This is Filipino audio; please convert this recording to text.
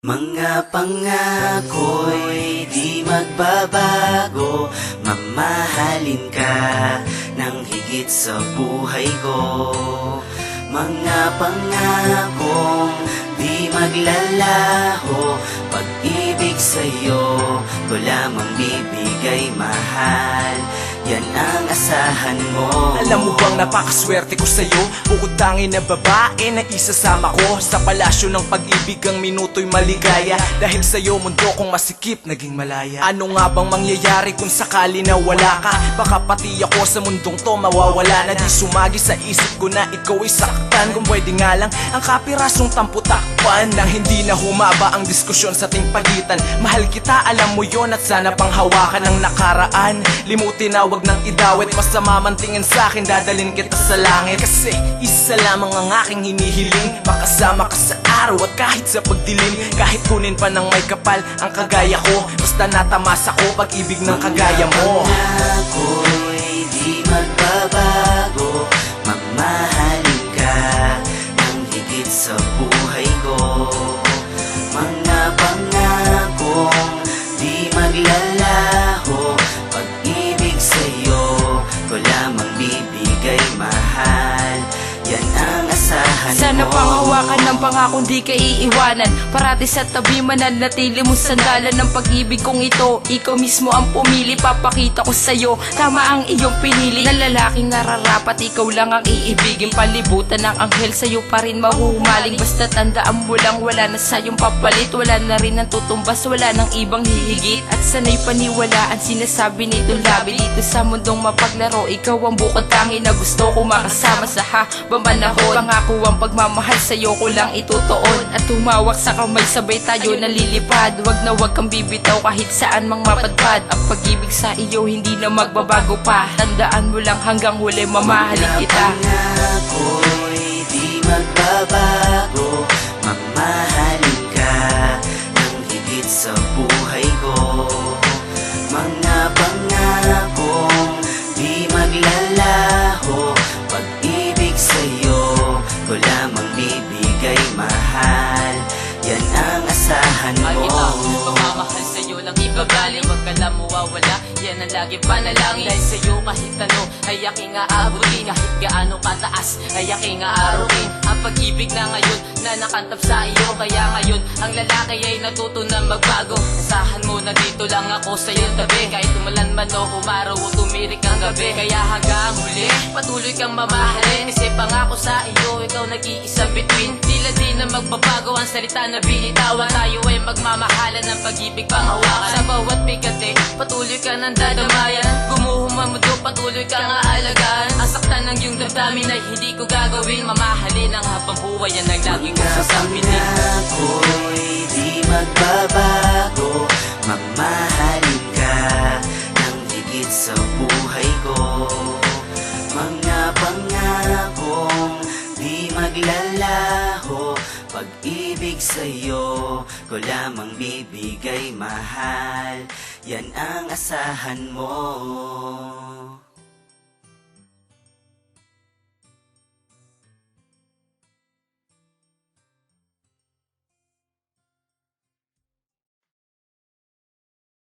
Mga pangako'y di magbabago, mamahalin ka ng higit sa buhay ko. Mga pangakong di maglalaho, pag-ibig sa'yo ko lamang bibigay mahal. Yan ang asahan mo. Alam mo bang napakaswerte ko sa'yo? Bukod tangin na babae na isasama ko sa palasyo ng pag-ibig, ang minuto'y maligaya. Dahil sa'yo mundo kong masikip naging malaya. Ano nga bang mangyayari kung sakali na wala ka? Baka pati ako sa mundong to mawawala na. Di sumagi sa isip ko na ikaw ay saktan. Kung pwede nga lang ang kapirasong tamputakpan, nang hindi na humaba ang diskusyon sa ating pagitan. Mahal kita, alam mo yon, at sana pang hawakan ng nakaraan. Limutin na wag nang idawit, masama man tingin sa'kin, dadalin kita sa langit. Kasi isa lamang ang aking hinihiling, makasama ka sa araw at kahit sa pagdilim. Kahit kunin pa ng may kapal ang kagaya ko, basta natamasa ko pag-ibig ng kagaya mo. Mga ako'y di magbabago, mamahalin ka ng higit sa buhay ko. Mga pangakong di maglalaho, pag-ibig sa'yo ko lamang bibigay mahal. Yan ang asahan mo. Sana panghawakan ng pangakong di ka iiwanan, parati sa tabi mananatili mo sandalan ng pag-ibig kong ito. Ikaw mismo ang pumili, papakita ko sa'yo tama ang iyong pinili. Na lalaking nararapat, ikaw lang ang iibigin. Palibutan ng anghel, sa'yo pa rin mahuhumaling. Basta tandaan mo lang, wala na sa'yong papalit. Wala na rin ang tutumbas, wala nang ibang hihigit. At sana'y paniwalaan, sinasabi nito labi. Dito sa mundong mapaglaro, ikaw ang bukod tangi na gusto ko makasama sa habang panahon. Pangako ang pagmamahal sa'yo ko lang itutuon, at tumawak sa kamay sabay tayo nalilipad. Wag na wag kang bibitaw kahit saan mang mapadpad. Ang pag-ibig sa iyo hindi na magbabago pa. Tandaan mo lang hanggang huli mamahalin kita. Mga ako'y di magbabago, mamahalin ka ng higit sa buhay ko. Mga pangakong di maglalaho, pag-ibig sa'yo ko lamang bibigay mahal. Yan ang asahan mo. Pagmamahal sa'yo lang ibagaling, wag ka lang mawawala, yan ang lagi panalangin. Dahil sa'yo kahit ano ay aking aabutin, kahit gaano kataas ay aking aaruin. Ang pag-ibig na ngayon na nakantap sa iyo, kaya ngayon ang lalaki ay natuto na magbago. Asahan mo na dito lang ako sa iyong tabi, kahit umulan man o umaraw o tumirik ang gabi. Kaya hanggang huli patuloy kang mamahalin, kasi pangako sa iyo ikaw nag-iisa between. Tila di na magbabago ang salita na binitawan, tayo ay magmamahalan ng pag-ibig panghawakan. Sa bawat bigate patuloy ka nang dadamayan, gumuhong mamundo patuloy kang aalagaan. Ang saktan ng iyong damdamin ay hindi ko gagawin, mamahalin ang habang buhay, yan ang lagi kong sasabihin. Mga ako'y di magbabago, mamahalin ka ng higit sa buhay ko. Mga pangakong di maglalaho, pag-ibig sa'yo ko lamang bibigay mahal. Yan ang asahan mo.